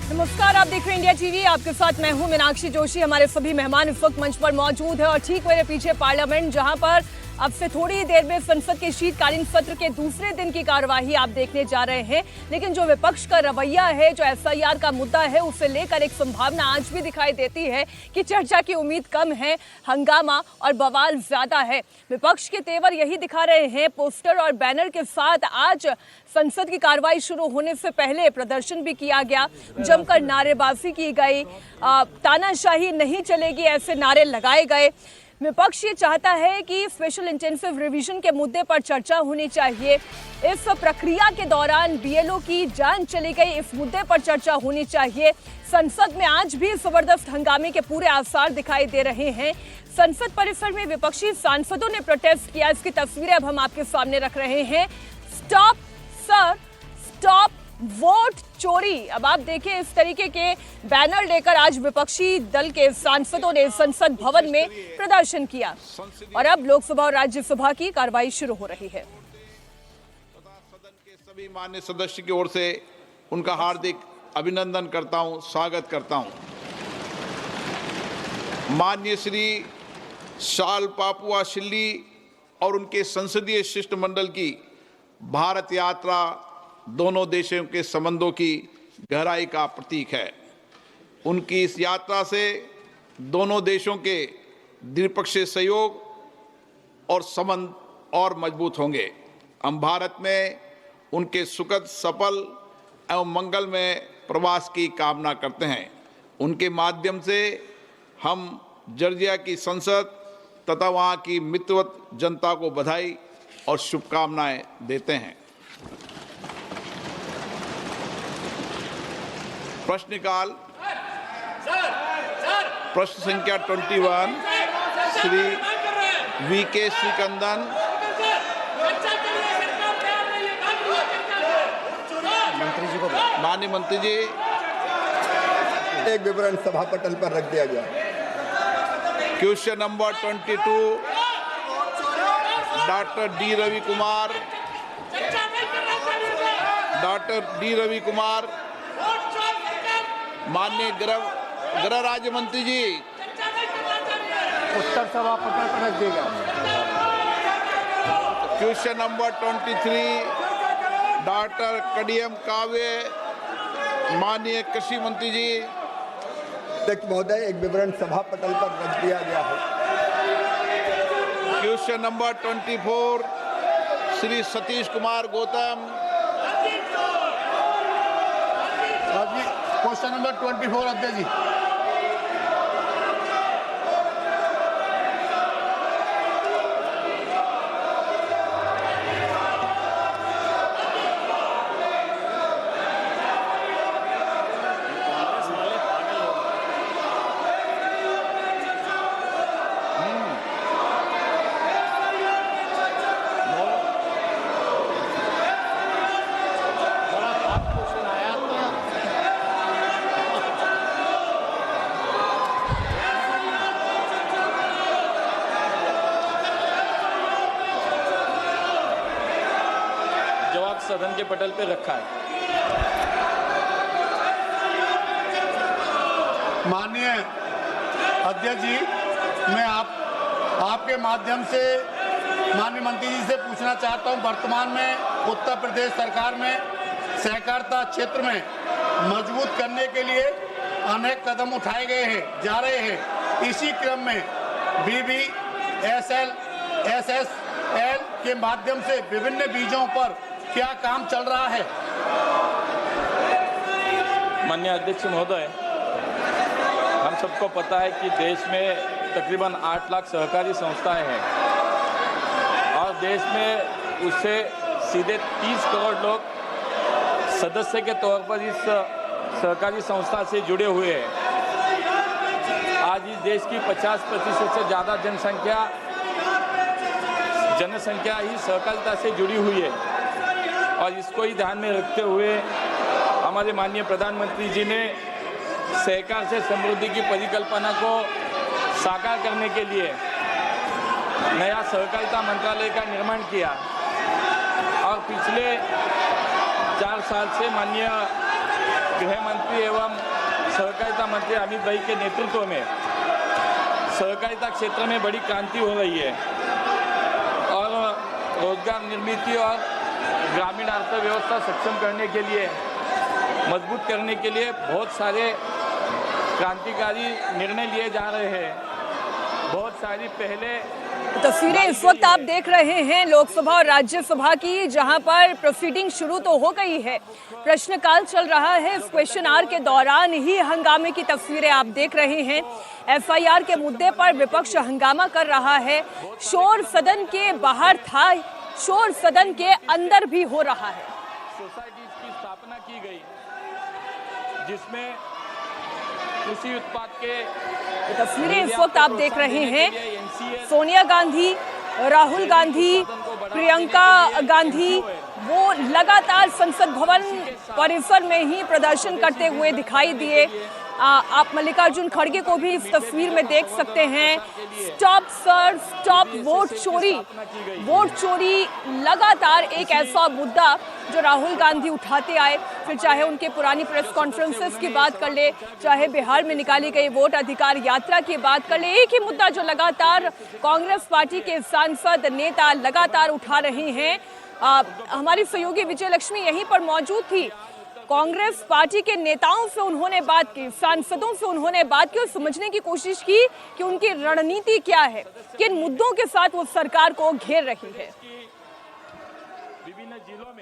नमस्कार, आप देख रहे हैं इंडिया टीवी। आपके साथ मैं हूं मीनाक्षी जोशी। हमारे सभी मेहमान इस वक्त मंच पर मौजूद है और ठीक मेरे पीछे पार्लियामेंट, जहां पर अब से थोड़ी देर में संसद के शीतकालीन सत्र के दूसरे दिन की कार्यवाही आप देखने जा रहे हैं। लेकिन जो विपक्ष का रवैया है, जो एफआईआर का मुद्दा है, उसे लेकर एक संभावना आज भी दिखाई देती है कि चर्चा की उम्मीद कम है, हंगामा और बवाल ज्यादा है। विपक्ष के तेवर यही दिखा रहे हैं। पोस्टर और बैनर के साथ आज संसद की कार्रवाई शुरू होने से पहले प्रदर्शन भी किया गया, जमकर नारेबाजी की गई, तानाशाही नहीं चलेगी ऐसे नारे लगाए गए। विपक्ष ये चाहता है कि स्पेशल इंटेंसिव रिवीजन के मुद्दे पर चर्चा होनी चाहिए। इस प्रक्रिया के दौरान बीएलओ की जान चली गई, इस मुद्दे पर चर्चा होनी चाहिए। संसद में आज भी जबरदस्त हंगामे के पूरे आसार दिखाई दे रहे हैं। संसद परिसर में विपक्षी सांसदों ने प्रोटेस्ट किया, इसकी तस्वीरें अब हम आपके सामने रख रहे हैं। स्टॉप सर, स्टॉप वोट चोरी। अब आप देखिए, इस तरीके के बैनर लेकर आज विपक्षी दल के सांसदों ने संसद भवन में प्रदर्शन किया और अब लोकसभा और राज्यसभा की कार्रवाई शुरू हो रही है। सदन के सभी मान्य सदस्य की ओर से उनका हार्दिक अभिनंदन करता हूं, स्वागत करता हूं। माननीय श्री शाल पापुआ शिल्ली और उनके संसदीय शिष्टमंडल की भारत यात्रा दोनों देशों के संबंधों की गहराई का प्रतीक है। उनकी इस यात्रा से दोनों देशों के द्विपक्षीय सहयोग और संबंध और मजबूत होंगे। हम भारत में उनके सुखद, सफल एवं मंगलमय प्रवास की कामना करते हैं। उनके माध्यम से हम जॉर्जिया की संसद तथा वहाँ की मित्रवत जनता को बधाई और शुभकामनाएं देते हैं। प्रश्नकाल। प्रश्न संख्या 21 श्री वीके श्रीकंदन। मंत्री जी को माननीय मंत्री जी, एक विवरण सभा पटल पर रख दिया गया। Question number 22 doctor D Ravi Kumar. Doctor D Ravi Kumar, माननीय गृह राज्य मंत्री जी। उत्तर सभा पटल पर रख दिया। क्वेश्चन नंबर 23 डॉक्टर कडियम काव्य, माननीय कृषि मंत्री जी। अध्यक्ष महोदय, एक विवरण सभा पटल पर रख दिया गया है। Question number 24 Shri Satish Kumar Gautam. Question number 24 अध्यक्ष जी। जवाब सदन के पटल पे रखा है। माननीय अध्यक्ष जी, मैं आपके माध्यम से माननीय मंत्री जी से पूछना चाहता हूं, वर्तमान में उत्तर प्रदेश सरकार में सहकारिता क्षेत्र में मजबूत करने के लिए अनेक कदम उठाए गए हैं, जा रहे हैं। इसी क्रम में BBSL SSL के माध्यम से विभिन्न बीजों पर क्या काम चल रहा है? माननीय अध्यक्ष महोदय, हम सबको पता है कि देश में तकरीबन 8 लाख सहकारी संस्थाएं हैं और देश में उससे सीधे 30 करोड़ लोग सदस्य के तौर पर इस सहकारी संस्था से जुड़े हुए हैं। आज इस देश की 50% से ज़्यादा जनसंख्या ही सहकारिता से जुड़ी हुई है और इसको ही ध्यान में रखते हुए हमारे माननीय प्रधानमंत्री जी ने सहकार से समृद्धि की परिकल्पना को साकार करने के लिए नया सहकारिता मंत्रालय का निर्माण किया और पिछले 4 साल से माननीय गृह मंत्री एवं सहकारिता मंत्री अमित भाई के नेतृत्व में सहकारिता क्षेत्र में बड़ी क्रांति हो रही है और रोजगार निर्मित और ग्रामीण अर्थव्यवस्था सक्षम करने के लिए, मजबूत करने के लिए बहुत सारे क्रांतिकारी निर्णय लिए जा रहे हैं। बहुत सारी पहले तस्वीरें इस वक्त आप देख रहे हैं लोकसभा और राज्यसभा की, जहां पर प्रोसीडिंग शुरू तो हो गई है, प्रश्नकाल चल रहा है। इस क्वेश्चन आवर के दौरान ही हंगामे की तस्वीरें आप देख रहे हैं। एफआईआर के मुद्दे पर विपक्ष हंगामा कर रहा है। शोर सदन के बाहर था, शोर सदन के अंदर भी हो रहा है। सोसाइटीज की स्थापना की गई जिसमें कृषि उत्पाद के तस्वीरें इस वक्त आप देख रहे हैं। सोनिया गांधी, राहुल गांधी, प्रियंका गांधी वो लगातार संसद भवन परिसर में ही प्रदर्शन करते हुए दिखाई दिए। आप मल्लिकार्जुन खड़गे को भी इस तस्वीर में देख सकते हैं। स्टॉप सर, स्टॉप वोट चोरी। वोट चोरी लगातार एक ऐसा मुद्दा जो राहुल गांधी उठाते आए, फिर चाहे उनके पुरानी प्रेस कॉन्फ्रेंसेस की बात कर ले, चाहे बिहार में निकाली गई वोट अधिकार यात्रा की बात कर ले, एक ही मुद्दा जो लगातार कांग्रेस पार्टी के सांसद नेता लगातार उठा रहे हैं। हमारी सहयोगी विजय लक्ष्मी यहीं पर मौजूद थी। कांग्रेस पार्टी के नेताओं से उन्होंने बात की, सांसदों से उन्होंने बात की और समझने की कोशिश की कि उनकी रणनीति क्या है, किन मुद्दों के साथ वो सरकार को घेर रही है।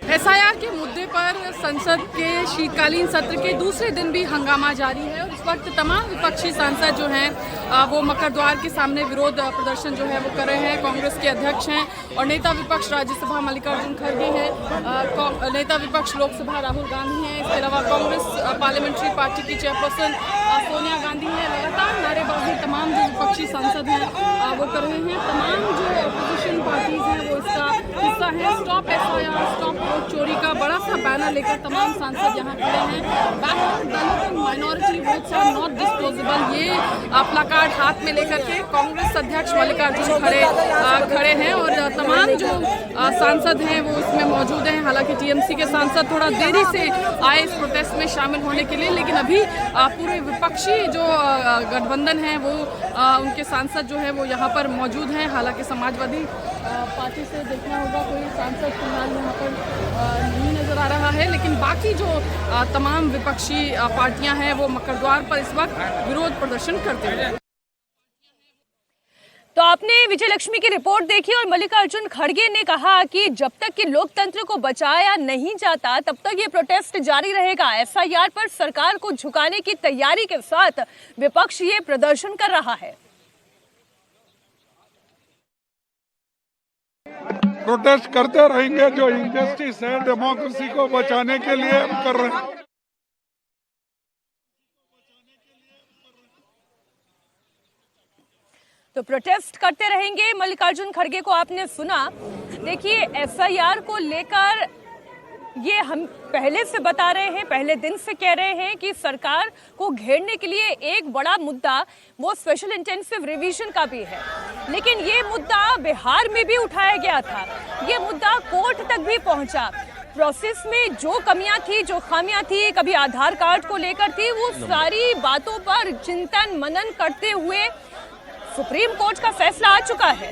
एसआईआर के मुद्दे पर संसद के शीतकालीन सत्र के दूसरे दिन भी हंगामा जारी है और इस वक्त तमाम विपक्षी सांसद जो हैं वो मकर द्वार के सामने विरोध प्रदर्शन जो है वो कर रहे हैं। कांग्रेस के अध्यक्ष हैं और नेता विपक्ष राज्यसभा मल्लिकार्जुन खड़गे हैं, नेता विपक्ष लोकसभा राहुल गांधी हैं, इसके अलावा कांग्रेस पार्लियामेंट्री पार्टी की चेयरपर्सन सोनिया गांधी हैं। लगातार नारेबाजी तमाम जो विपक्षी सांसद हैं वो कर रहे हैं। तमाम जो अपोजिशन पार्टीज हैं वो इसका हिस्सा है। स्टॉप एफआईआर, स्टॉप वोट चोरी का बड़ा सा बैनर लेकर तमाम सांसद यहाँ खड़े हैं। Backward Dalit minority votes are not disposable, ये प्लाकार्ड हाथ में लेकर के कांग्रेस अध्यक्ष मल्लिकार्जुन खड़े हैं और तमाम जो सांसद हैं वो इसमें मौजूद हैं। हालांकि टीएमसी के सांसद थोड़ा देरी से आए इस प्रोटेस्ट में शामिल होने के लिए, लेकिन अभी पूरे विपक्षी जो गठबंधन है वो उनके सांसद जो है वो यहाँ पर मौजूद हैं। हालांकि समाजवादी पार्टी से देखना होगा कोई सांसद फिलहाल यहाँ पर नहीं नजर आ रहा है, लेकिन बाकी जो तमाम विपक्षी पार्टियां हैं वो मकर द्वार पर इस वक्त विरोध प्रदर्शन करते हैं। तो आपने विजय लक्ष्मी की रिपोर्ट देखी और मल्लिकार्जुन खड़गे ने कहा कि जब तक कि लोकतंत्र को बचाया नहीं जाता तब तक ये प्रोटेस्ट जारी रहेगा। एफआईआर पर सरकार को झुकाने की तैयारी के साथ विपक्ष ये प्रदर्शन कर रहा है। प्रोटेस्ट करते रहेंगे, जो इंजस्टिस है डेमोक्रेसी को बचाने के लिए हम कर रहे हैं। तो प्रोटेस्ट करते रहेंगे। मल्लिकार्जुन खड़गे को आपने सुना। देखिए, एफआईआर को लेकर ये हम पहले से बता रहे हैं, पहले दिन से कह रहे हैं कि सरकार को घेरने के लिए एक बड़ा मुद्दा वो स्पेशल इंटेंसिव रिवीजन का भी है, लेकिन ये मुद्दा बिहार में भी उठाया गया था। ये मुद्दा कोर्ट तक भी पहुंचा। प्रोसेस में जो कमियां थी, जो खामियां थी, कभी आधार कार्ड को लेकर थी, वो सारी बातों पर चिंतन मनन करते हुए सुप्रीम कोर्ट का फैसला आ चुका है।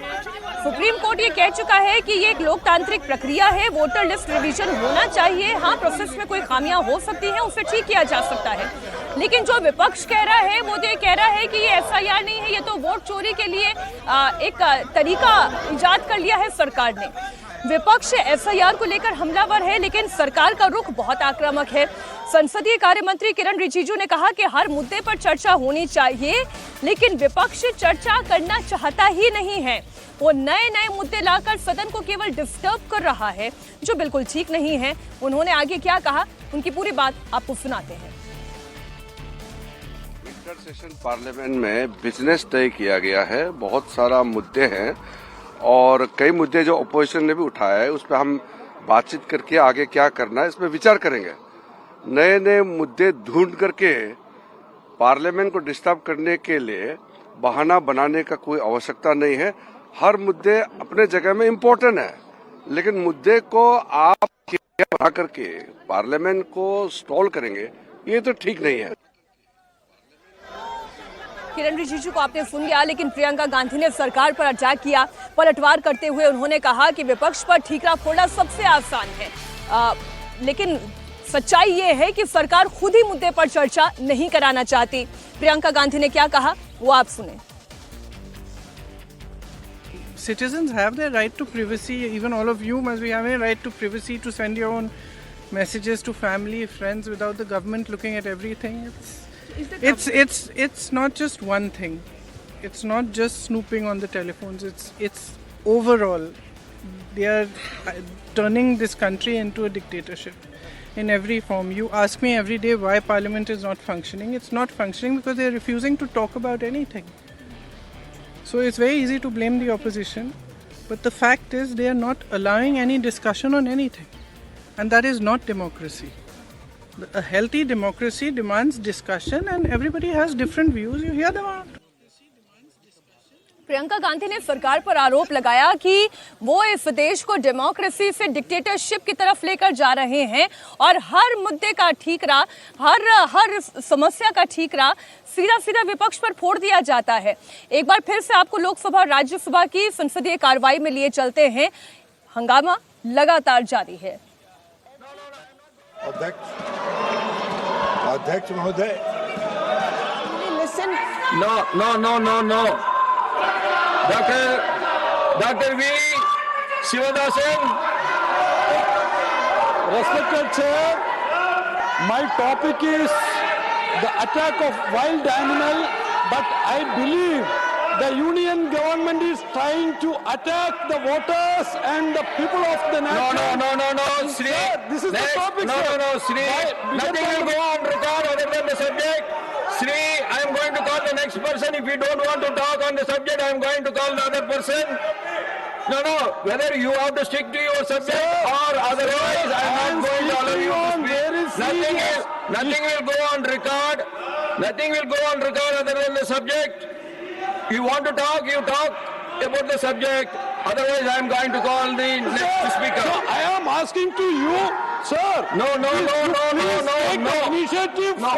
सुप्रीम कोर्ट ये कह चुका है कि ये एक लोकतांत्रिक प्रक्रिया है, वोटर लिस्ट रिवीजन होना चाहिए। हाँ, प्रोसेस में कोई खामियां हो सकती हैं, उसे ठीक किया जा सकता है, लेकिन जो विपक्ष कह रहा है वो ये कह रहा है कि ये एफआईआर नहीं है, ये तो वोट चोरी के लिए एक तरीका इजाद कर लिया है सरकार ने। विपक्ष एफआईआर को लेकर हमलावर है, लेकिन सरकार का रुख बहुत आक्रामक है। संसदीय कार्य मंत्री किरण रिजिजू ने कहा कि हर मुद्दे पर चर्चा होनी चाहिए, लेकिन विपक्ष चर्चा करना चाहता ही नहीं है। वो नए नए मुद्दे लाकर सदन को केवल डिस्टर्ब कर रहा है, जो बिल्कुल ठीक नहीं है। उन्होंने आगे क्या कहा, उनकी पूरी बात आपको सुनाते हैं। विंटर सेशन पार्लियामेंट में बिजनेस तय किया गया है, बहुत सारा मुद्दे हैं और कई मुद्दे जो अपोजिशन ने भी उठाया है उस पर हम बातचीत करके आगे क्या करना है इस पर विचार करेंगे। नए नए मुद्दे ढूंढ करके पार्लियामेंट को डिस्टर्ब करने के लिए बहाना बनाने का कोई आवश्यकता नहीं है। हर मुद्दे अपने जगह में इम्पोर्टेंट है, लेकिन मुद्दे को आप बना करके पार्लियामेंट को स्टॉल करेंगे ये तो ठीक नहीं है। किरण रिजिजू को आपने सुन लिया, लेकिन प्रियंका गांधी ने सरकार पर अटैक किया। पलटवार करते हुए उन्होंने कहा कि विपक्ष पर ठीकरा फोड़ना सबसे आसान है, लेकिन सच्चाई ये है कि सरकार खुद ही मुद्दे पर चर्चा नहीं कराना चाहती। प्रियंका गांधी ने क्या कहा वो आप सुने। Citizens have their right to privacy. Even all of you must be having a right to privacy to send your own messages to family, friends, without the government looking at everything. It's not just one thing. It's not just snooping on the telephones. It's overall. They are turning this country into a dictatorship in every form. You ask me every day why Parliament is not functioning. It's not functioning because they are refusing to talk about anything. So it's very easy to blame the opposition, but the fact is they are not allowing any discussion on anything, and that is not democracy. A healthy democracy demands discussion, and everybody has different views. You hear them out. Priyanka Gandhi ने सरकार पर आरोप लगाया कि वो इस देश को डेमोक्रेसी से डिक्टेटरशिप की तरफ लेकर जा रहे हैं और हर मुद्दे का ठीकरा, हर समस्या का ठीकरा सीधा विपक्ष पर फोड़ दिया जाता है। एक बार फिर से आपको लोकसभा और राज्यसभा की संसदीय कार्रवाई में लिए चलते हैं। हंगामा लगातार जारी है। अध्यक्ष महोदय, No. Dr. V. Sivadasan. Respected Chair, my topic is the attack of wild animal, but I believe the union government is trying to attack the voters and the people of the nation. No, Sri. Sir, this is the topic, No, sir. Sri. Nothing will go on record other than the subject. Sri, I am going to call the next person. If you don't want to talk on the subject, I am going to call the other person. No. Whether you have to stick to your subject or otherwise, I am not going to allow you to speak. Nothing will go on record. Nothing will go on record other than the subject. You want to talk, you talk about the subject. Otherwise, I am going to call the next speaker. So I am asking to you, sir. No. Take the initiative for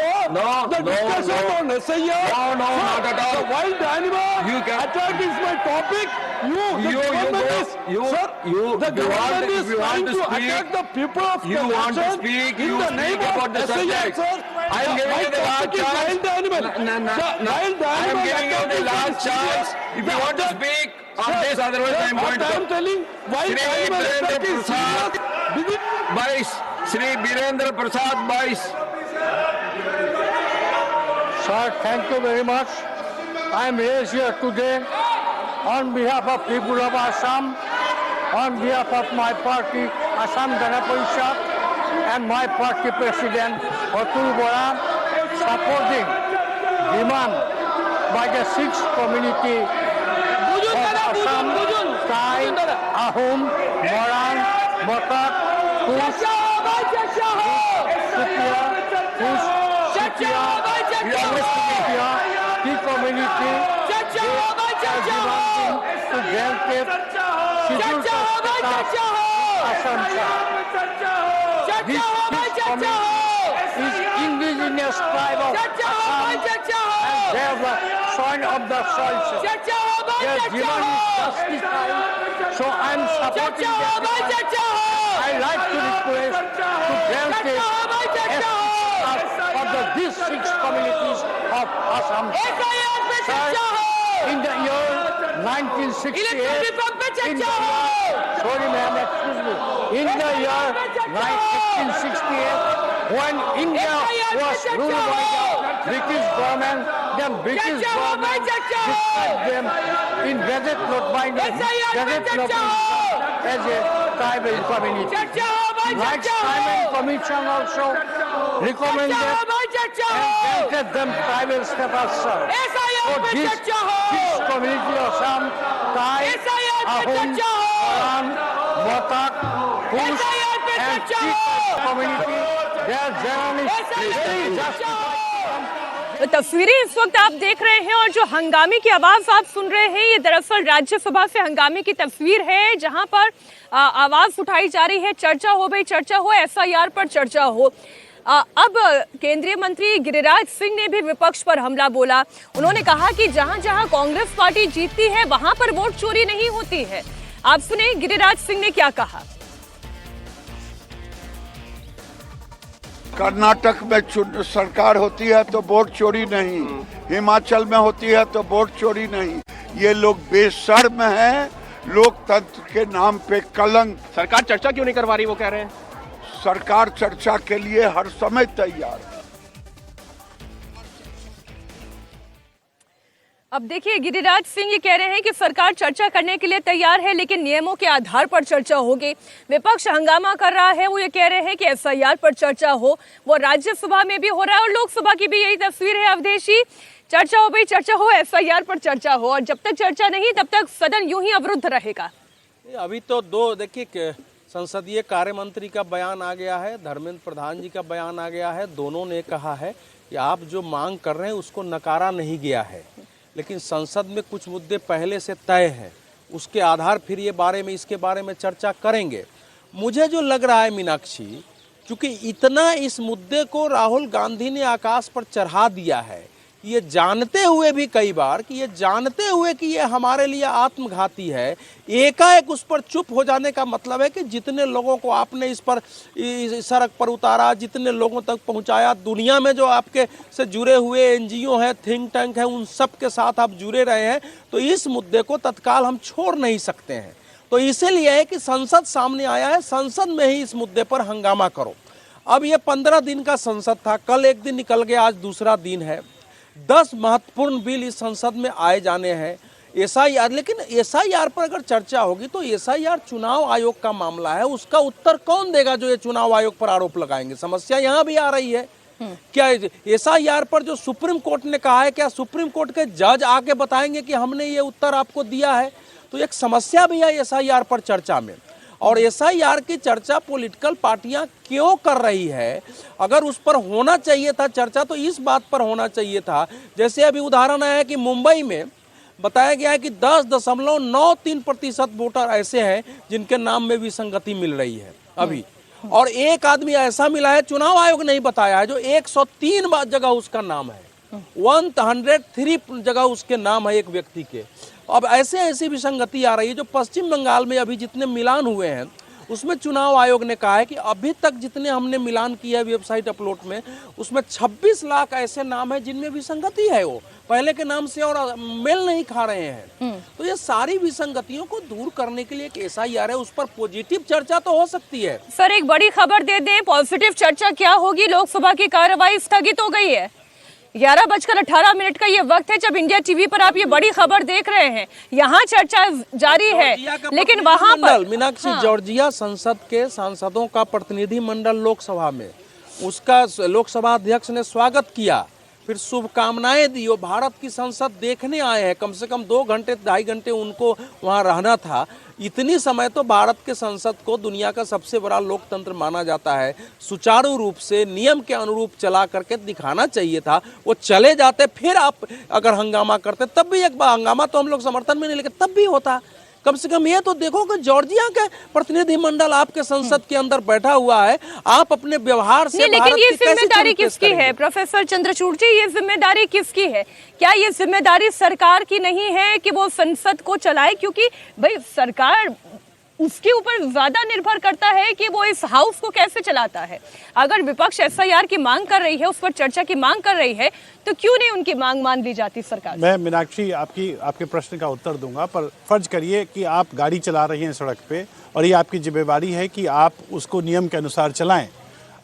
the discussion on SIR. No, not at all. The wild animal You can- attack is my topic. The government is trying to attack the people of the You want to nation speak, in you the speak name about of the SIR, subject. sir. I am giving you the last My topic is chance. wild animal. The wild I am animal giving you attack the is last very chance. serious. If you want to speak on this, otherwise I am going What I am to. telling, wild Shri animal Birendra attack is Prasad. serious. Begin. Vice, Shri Birendra Prasad Vice. Sir, thank you very much. I am here today on behalf of people of Assam, on behalf of my party, Assam Gana Parishad, and my party president, Atul Bora, supporting demand by the sixth community of Assam, Thai, Ahom, Moran, Batak, Kush, Supia, Kush, Supia, Tea community, they are demanding to grant scheduled caste Assam. This community is indigenous tribe of Assam and they are the soil of the soil. Their demand is justified, so I am supporting their demand. I like to request to grant for these six communities of Assam. Sir, in the year 1968, sorry ma'am, excuse me. In the year 1968, when India was ruled by the British government, the British government described them in Gazette Note by Gazette Note as a tribal community. Like Simon Commission also recommended and granted them tribal status, sir. So this community of Assam, Thai, Ahom, Moran, Batak, Kush and Sikh community, their journey is very justified. तो तस्वीरें इस वक्त आप देख रहे हैं और जो हंगामे की आवाज आप सुन रहे हैं ये दरअसल राज्यसभा से हंगामे की तस्वीर है, जहां पर आवाज उठाई जा रही है, चर्चा हो, SIR पर चर्चा हो। अब केंद्रीय मंत्री गिरिराज सिंह ने भी विपक्ष पर हमला बोला। उन्होंने कहा कि जहां जहां कांग्रेस पार्टी जीतती है वहां पर वोट चोरी नहीं होती है। आप सुने गिरिराज सिंह ने क्या कहा। कर्नाटक में सरकार होती है तो वोट चोरी नहीं, हिमाचल में होती है तो वोट चोरी नहीं। ये लोग बेशर्म हैं, लोकतंत्र के नाम पे कलंक। सरकार चर्चा क्यों नहीं करवा रही, वो कह रहे हैं। सरकार चर्चा के लिए हर समय तैयार है। अब देखिए, गिरिराज सिंह ये कह रहे हैं कि सरकार चर्चा करने के लिए तैयार है, लेकिन नियमों के आधार पर चर्चा होगी। विपक्ष हंगामा कर रहा है, वो ये कह रहे हैं कि एसआईआर पर चर्चा हो। वो राज्यसभा में भी हो रहा है और लोकसभा की भी यही तस्वीर है। अवधेशी, चर्चा हो भाई, चर्चा हो, एसआईआर पर चर्चा हो, और जब तक चर्चा नहीं तब तक सदन यूं ही अवरुद्ध रहेगा। अभी तो देखिए संसदीय कार्य मंत्री का बयान आ गया है, धर्मेंद्र प्रधान जी का बयान आ गया है। दोनों ने कहा है कि आप जो मांग कर रहे हैं उसको नकारा नहीं गया है, लेकिन संसद में कुछ मुद्दे पहले से तय हैं, उसके आधार फिर इसके बारे में चर्चा करेंगे। मुझे जो लग रहा है मीनाक्षी, क्योंकि इतना इस मुद्दे को राहुल गांधी ने आकाश पर चढ़ा दिया है, ये जानते हुए भी कई बार कि ये हमारे लिए आत्मघाती है, एकाएक उस पर चुप हो जाने का मतलब है कि जितने लोगों को आपने इस सड़क पर उतारा, जितने लोगों तक पहुंचाया, दुनिया में जो आपके से जुड़े हुए एनजीओ हैं, थिंक टैंक हैं, उन सब के साथ आप जुड़े रहे हैं, तो इस मुद्दे को तत्काल हम छोड़ नहीं सकते हैं। तो इसीलिए है कि संसद सामने आया है, संसद में ही इस मुद्दे पर हंगामा करो। अब ये 15 दिन का संसद था, कल एक दिन निकल गया, आज दूसरा दिन है। 10 महत्वपूर्ण बिल इस संसद में आए जाने हैं। एसआईआर, लेकिन एसआईआर पर अगर चर्चा होगी तो एसआईआर चुनाव आयोग का मामला है, उसका उत्तर कौन देगा जो ये चुनाव आयोग पर आरोप लगाएंगे। समस्या यहाँ भी आ रही है। क्या एसआईआर पर जो सुप्रीम कोर्ट ने कहा है, क्या सुप्रीम कोर्ट के जज आके बताएंगे कि हमने ये उत्तर आपको दिया है? तो एक समस्या भी है एसआईआर पर चर्चा में। और एसआईआर की चर्चा पॉलिटिकल पार्टियां क्यों कर रही है? अगर उस पर होना चाहिए था चर्चा तो इस बात पर होना चाहिए था, जैसे अभी उदाहरण आया कि मुंबई में बताया गया है कि 10.93% वोटर ऐसे हैं जिनके नाम में विसंगति मिल रही है अभी, और एक आदमी ऐसा मिला है, चुनाव आयोग नहीं बताया है, जो 103 जगह उसका नाम है, 103 जगह उसके नाम है एक व्यक्ति के। अब ऐसी विसंगति आ रही है। जो पश्चिम बंगाल में अभी जितने मिलान हुए हैं उसमें चुनाव आयोग ने कहा है कि अभी तक जितने हमने मिलान किया है वेबसाइट अपलोड में, उसमें 26 लाख ऐसे नाम है जिनमें विसंगति है, वो पहले के नाम से और मेल नहीं खा रहे हैं। तो ये सारी विसंगतियों को दूर करने के लिए एक एसआईआर है, उस पर पॉजिटिव चर्चा तो हो सकती है। सर, एक बड़ी खबर दे दें, पॉजिटिव चर्चा क्या होगी? लोकसभा की कार्यवाही स्थगित हो गई है। 11:18 का ये वक्त है जब इंडिया टीवी पर आप ये बड़ी खबर देख रहे हैं। यहाँ चर्चा जारी है, लेकिन वहां पर मीनाक्षी, जॉर्जिया संसद के सांसदों का प्रतिनिधि मंडल लोकसभा में, उसका लोकसभा अध्यक्ष ने स्वागत किया, फिर शुभकामनाएं दी। वो भारत की संसद देखने आए हैं, कम से कम 2 घंटे 2.5 घंटे उनको वहां रहना था। इतनी समय तो भारत के संसद को दुनिया का सबसे बड़ा लोकतंत्र माना जाता है, सुचारू रूप से नियम के अनुरूप चला करके दिखाना चाहिए था। वो चले जाते, फिर आप अगर हंगामा करते, तब भी एक बार हंगामा तो हम लोग समर्थन में नहीं, लेकिन तब भी होता। कम से कम ये तो देखो कि जॉर्जिया के प्रतिनिधि मंडल आपके संसद के अंदर बैठा हुआ है, आप अपने व्यवहार से लेकिन ये जिम्मेदारी किसकी है प्रोफेसर चंद्रचूड़ जी? ये जिम्मेदारी किसकी है? क्या ये जिम्मेदारी सरकार की नहीं है कि वो संसद को चलाए? क्योंकि भाई सरकार उसके ऊपर ज्यादा निर्भर करता है कि वो इस हाउस को कैसे चलाता है। अगर विपक्ष एसआईआर की मांग कर रही है, उस पर चर्चा की मांग कर रही है, तो क्यों नहीं उनकी मांग मान ली जाती सरकार? मैं मीनाक्षी आपके प्रश्न का उत्तर दूंगा, पर फर्ज करिए कि आप गाड़ी चला रही हैं सड़क पे और ये आपकी जिम्मेवारी है कि आप उसको नियम के अनुसार चलाएं।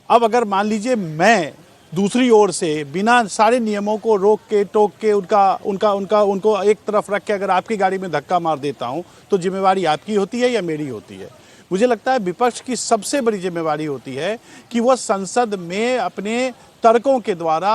अब अगर मान लीजिए मैं दूसरी ओर से बिना सारे नियमों को रोक के टोक के उनको एक तरफ रख के अगर आपकी गाड़ी में धक्का मार देता हूं, तो जिम्मेवारी आपकी होती है या मेरी होती है? मुझे लगता है विपक्ष की सबसे बड़ी जिम्मेवारी होती है कि वह संसद में अपने तर्कों के द्वारा,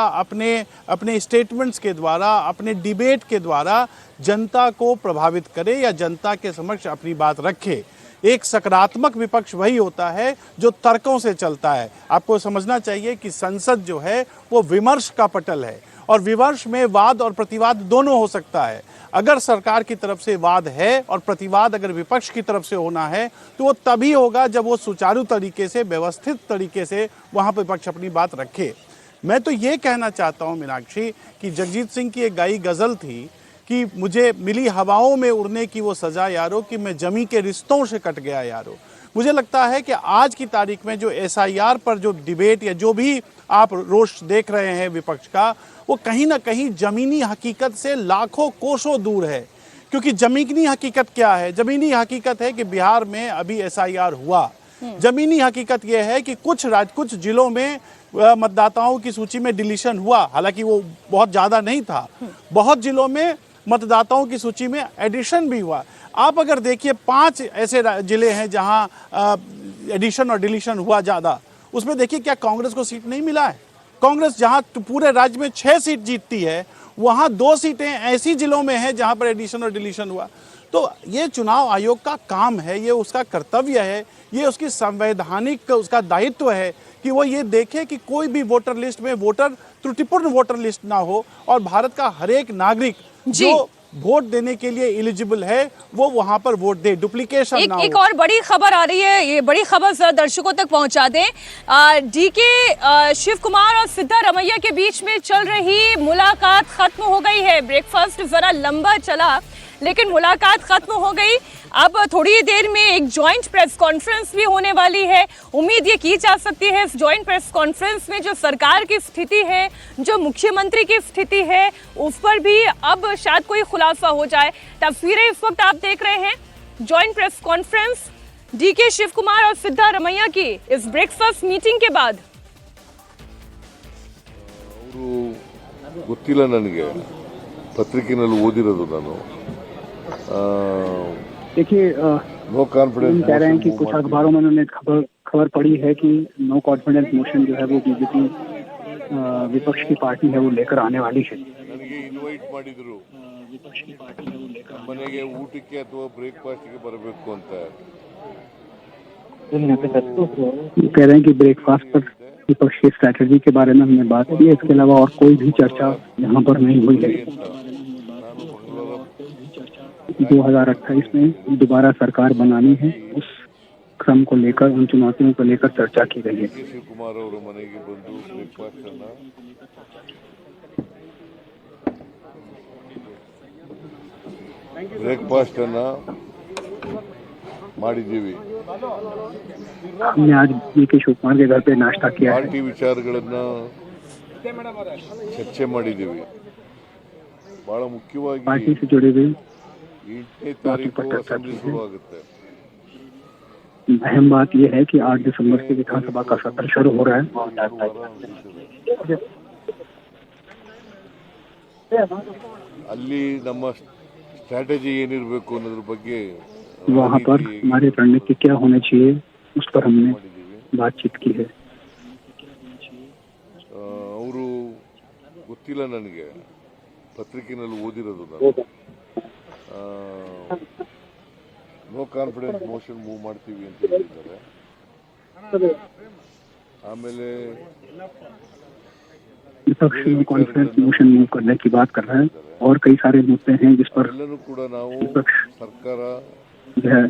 अपने स्टेटमेंट्स के द्वारा, अपने डिबेट के द्वारा जनता को प्रभावित करे या जनता के समक्ष अपनी बात रखे। एक सकारात्मक विपक्ष वही होता है जो तर्कों से चलता है। आपको समझना चाहिए कि संसद जो है वो विमर्श का पटल है और विमर्श में वाद और प्रतिवाद दोनों हो सकता है। अगर सरकार की तरफ से वाद है और प्रतिवाद अगर विपक्ष की तरफ से होना है तो वो तभी होगा जब वो सुचारू तरीके से, व्यवस्थित तरीके से वहाँ पर विपक्ष अपनी बात रखे। मैं तो ये कहना चाहता हूँ मीनाक्षी कि जगजीत सिंह की एक गाई गज़ल थी कि मुझे मिली हवाओं में उड़ने की वो सज़ा यारो कि मैं जमी के रिश्तों से कट गया यारो। मुझे लगता है कि आज की तारीख में जो SIR पर जो डिबेट या जो भी आप रोष देख रहे हैं विपक्ष का, वो कहीं ना कहीं ज़मीनी हकीकत से लाखों कोसों दूर है। क्योंकि ज़मीनी हकीकत क्या है? ज़मीनी हकीकत है कि बिहार में अभी SIR हुआ। ज़मीनी हकीकत यह है कि कुछ जिलों में मतदाताओं की सूची में डिलीशन हुआ, हालांकि वो बहुत ज़्यादा नहीं था। बहुत जिलों में मतदाताओं की सूची में एडिशन भी हुआ। आप अगर देखिए 5 ऐसे जिले हैं जहां एडिशन और डिलीशन हुआ ज़्यादा, उसमें देखिए क्या कांग्रेस को सीट नहीं मिला है? कांग्रेस जहां पूरे राज्य में 6 सीट जीतती है, वहां 2 सीटें ऐसी जिलों में हैं जहां पर एडिशन और डिलीशन हुआ। तो ये चुनाव आयोग का काम है, ये उसका कर्तव्य है, ये उसकी संवैधानिक उसका दायित्व है कि वो ये देखे कि कोई भी वोटर लिस्ट में त्रुटिपूर्ण वोटर लिस्ट ना हो और भारत का हर एक नागरिक जो वोट देने के लिए एलिजिबल है वो वहां पर वोट दे, डुप्लीकेशन ना हो। एक और बड़ी खबर आ रही है, ये बड़ी खबर जरा दर्शकों तक पहुंचा दें। DK शिव कुमार और सिद्धारमैया के बीच में चल रही मुलाकात खत्म हो गई है। ब्रेकफास्ट जरा लंबा चला लेकिन मुलाकात खत्म हो गई। अब थोड़ी देर में एक जॉइंट प्रेस कॉन्फ्रेंस भी होने वाली है। उम्मीद ये की जा सकती है इस जॉइंट प्रेस कॉन्फ्रेंस में जो सरकार की स्थिति है, जो मुख्यमंत्री की स्थिति है, उस पर भी अब शायद कोई खुलासा हो जाए। तस्वीरें इस वक्त आप देख रहे हैं, joint press conference DK Shivakumar और सिद्धारमैया की इस ब्रेकफास्ट मीटिंग के बाद। ಗೊತ್ತಿಲ್ಲ ನನಗೆ, ಪತ್ರಿಕೆಯಲ್ಲಿ ಓದಿರೋದು ನಾನು। देखिए नो कॉन्फिडेंस कह रहे हैं कि कुछ अखबारों में उन्होंने खबर पड़ी है कि नो कॉन्फिडेंस मोशन जो है वो बीजेपी विपक्ष की पार्टी है वो लेकर आने वाली है। ನನಗೆ ಇನ್ವೈಟ್ ಮಾಡಿದ್ರು ಮನೆಗೆ ಊಟಕ್ಕೆ ಅಥವಾ ಬ್ರೇಕ್ಫಾಸ್ಟ್ಗೆ ಬರಬೇಕು ಅಂತ। वो कह रहे हैं कि ब्रेकफास्ट पर विपक्ष की स्ट्रैटेजी के बारे में हमने बात की है, इसके अलावा और कोई भी चर्चा यहाँ पर नहीं हुई है। 2028 में दोबारा सरकार बनानी है, उस क्रम को लेकर, उन चुनौतियों को लेकर चर्चा की गई है। शिव कुमार ಅವರು ಮನೆಗೆ ಬಂದು ಬ್ರೇಕ್ಫಾಸ್ಟ್ ಅನ್ನ ಮಾಡಿದ್ದೀವಿ। हमने आज DK शिव कुमार के घर पे नाश्ता किया है। ಪಾರ್ಟಿ ವಿಚಾರಗಳನ್ನ ಚರ್ಚೆ ಮಾಡಿದ್ದೀವಿ। ಬಹಳ ಮುಖ್ಯವಾಗಿ पार्टी से जुड़े हुए 8ನೇ ತಾರೀಕು ಅಸೆಂಬ್ಲಿ ಶುರು ಆಗುತ್ತೆ। अहम बात यह है कि 8 दिसंबर से विधानसभा का सत्र शुरू हो रहा है। ಅಲ್ಲಿ ನಮ್ಮ ಸ್ಟ್ರಾಟಜಿ ಏನಿರಬೇಕು ಅನ್ನೋದ್ರ ಬಗ್ಗೆ वहाँ पर हमारी रणनीति क्या होनी चाहिए उस पर हमने बातचीत की है। ಅವರು ಗೊತ್ತಿಲ್ಲ ನನಗೆ, ಪತ್ರಿಕೆಯಲ್ಲಿ ಓದಿರೋದು ನಾನು। ನೋ ಕಾನ್ಫಿಡೆನ್ಸ್ ಮೋಷನ್ ಮೂವ್ ಮಾಡ್ತೀವಿ ಅಂತ ಹೇಳಿದ್ದಾರೆ। ಆಮೇಲೆ विपक्ष में कॉन्फ्रेंस मोशन मूव करने की बात कर रहा है और कई सारे मुद्दे हैं जिस पर ಎಲ್ಲನೂ ಕೂಡ ನಾವು ಸರ್ಕಾರ जो है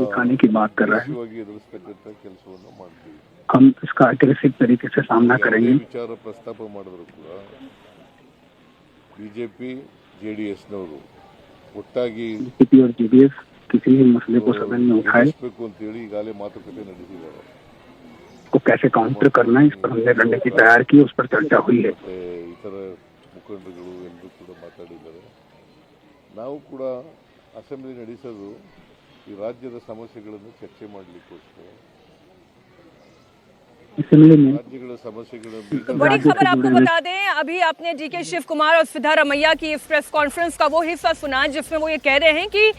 दिखाने की बात कर रहा है। ಎದುರಿಸತಕ್ಕಂಥ ಕೆಲಸವನ್ನು ಮಾಡ್ತೀವಿ। हम इसका अग्रेसिव तरीके से सामना करेंगे। ವಿಚಾರ ಪ್ರಸ್ತಾಪ ಮಾಡಿದ್ರು ಕೂಡ ಬಿಜೆಪಿ JDSನವರು ಒಟ್ಟಾಗಿ बीजेपी और JDS किसी भी मसले को सदन में उठाए ಅಂತ ಹೇಳಿ ಈಗಾಗಲೇ ಮಾತುಕತೆ ನಡೆಸಿದ್ದಾರೆ। को कैसे काउंटर करना है इस पर हमने रणनीति तैयार की, उस पर चर्चा हुई है। ಇತರ ಮುಖಂಡರುಗಳು ಎಲ್ಲರೂ ಕೂಡ ಮಾತಾಡಿದ್ದಾರೆ। ನಾವು ಕೂಡ ಅಸೆಂಬ್ಲಿ ನಡೆಸೋದು ಈ ರಾಜ್ಯದ ಸಮಸ್ಯೆಗಳನ್ನು ಚರ್ಚೆ ಮಾಡಲಿಕ್ಕೋಸ್ಕರ। असेंबली में राज्य समस्या बड़ी खबर आपको बता दें, अभी आपने डीके शिव कुमार और सिद्धारमैया की इस प्रेस कॉन्फ्रेंस का वो हिस्सा सुना जिसमें वो ये कह रहे हैं कि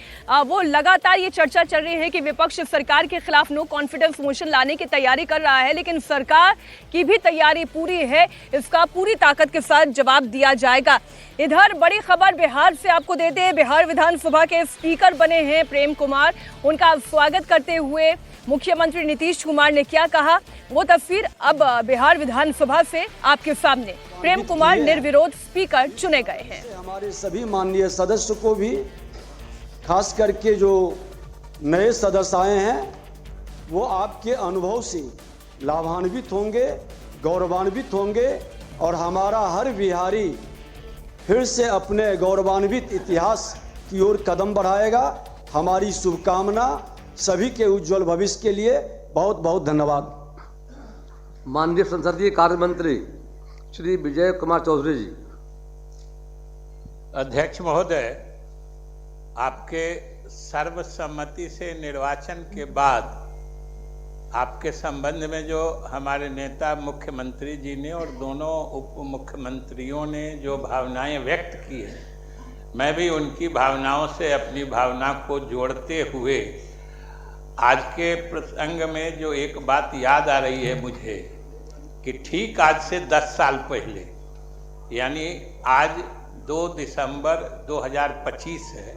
वो लगातार ये चर्चा चल रही है कि विपक्ष सरकार के खिलाफ नो कॉन्फिडेंस मोशन लाने की तैयारी कर रहा है, लेकिन सरकार की भी तैयारी पूरी है, इसका पूरी ताकत के साथ जवाब दिया जाएगा। इधर बड़ी खबर बिहार से आपको देते हैं। बिहार विधानसभा के स्पीकर बने हैं प्रेम कुमार। उनका स्वागत करते हुए मुख्यमंत्री नीतीश कुमार ने क्या कहा, वो तस्वीर अब बिहार विधानसभा से आपके सामने। प्रेम कुमार निर्विरोध स्पीकर चुने गए हैं। हमारे सभी माननीय सदस्य को भी, खास करके जो नए सदस्य आए हैं, वो आपके अनुभव से लाभान्वित होंगे, गौरवान्वित होंगे और हमारा हर बिहारी फिर से अपने गौरवान्वित इतिहास की ओर कदम बढ़ाएगा। हमारी शुभकामना सभी के उज्जवल भविष्य के लिए। बहुत बहुत धन्यवाद। माननीय संसदीय कार्य मंत्री श्री विजय कुमार चौधरी जी। अध्यक्ष महोदय, आपके सर्वसम्मति से निर्वाचन के बाद आपके संबंध में जो हमारे नेता मुख्यमंत्री जी ने और दोनों उप मुख्यमंत्रियों ने जो भावनाएं व्यक्त की है, मैं भी उनकी भावनाओं से अपनी भावना को जोड़ते हुए आज के प्रसंग में जो एक बात याद आ रही है मुझे कि ठीक आज से 10 साल पहले, यानी आज 2 दिसंबर 2025 है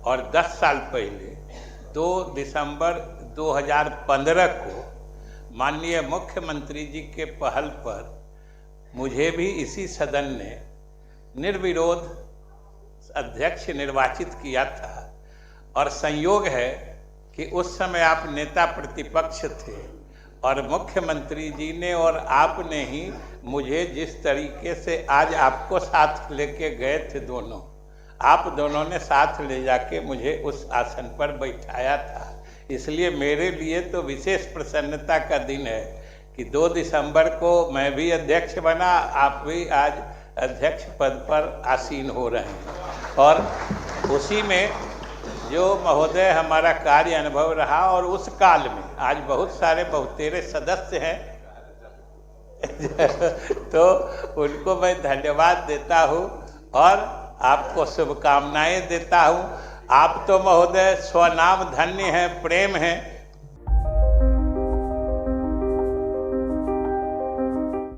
और 10 साल पहले 2 दिसंबर 2015 को माननीय मुख्यमंत्री जी के पहल पर मुझे भी इसी सदन ने निर्विरोध अध्यक्ष निर्वाचित किया था। और संयोग है कि उस समय आप नेता प्रतिपक्ष थे और मुख्यमंत्री जी ने और आपने ही मुझे जिस तरीके से आज आपको साथ लेके गए थे, आप दोनों ने साथ ले जाके मुझे उस आसन पर बैठाया था। इसलिए मेरे लिए तो विशेष प्रसन्नता का दिन है कि 2 दिसंबर को मैं भी अध्यक्ष बना, आप भी आज अध्यक्ष पद पर आसीन हो रहे हैं। और उसी में जो महोदय हमारा कार्य अनुभव रहा और उस काल में आज बहुत सारे बहुतेरे सदस्य हैं तो उनको मैं धन्यवाद देता हूं और आपको शुभकामनाएं देता हूं। आप तो महोदय स्वनाम धन्य हैं, प्रेम हैं।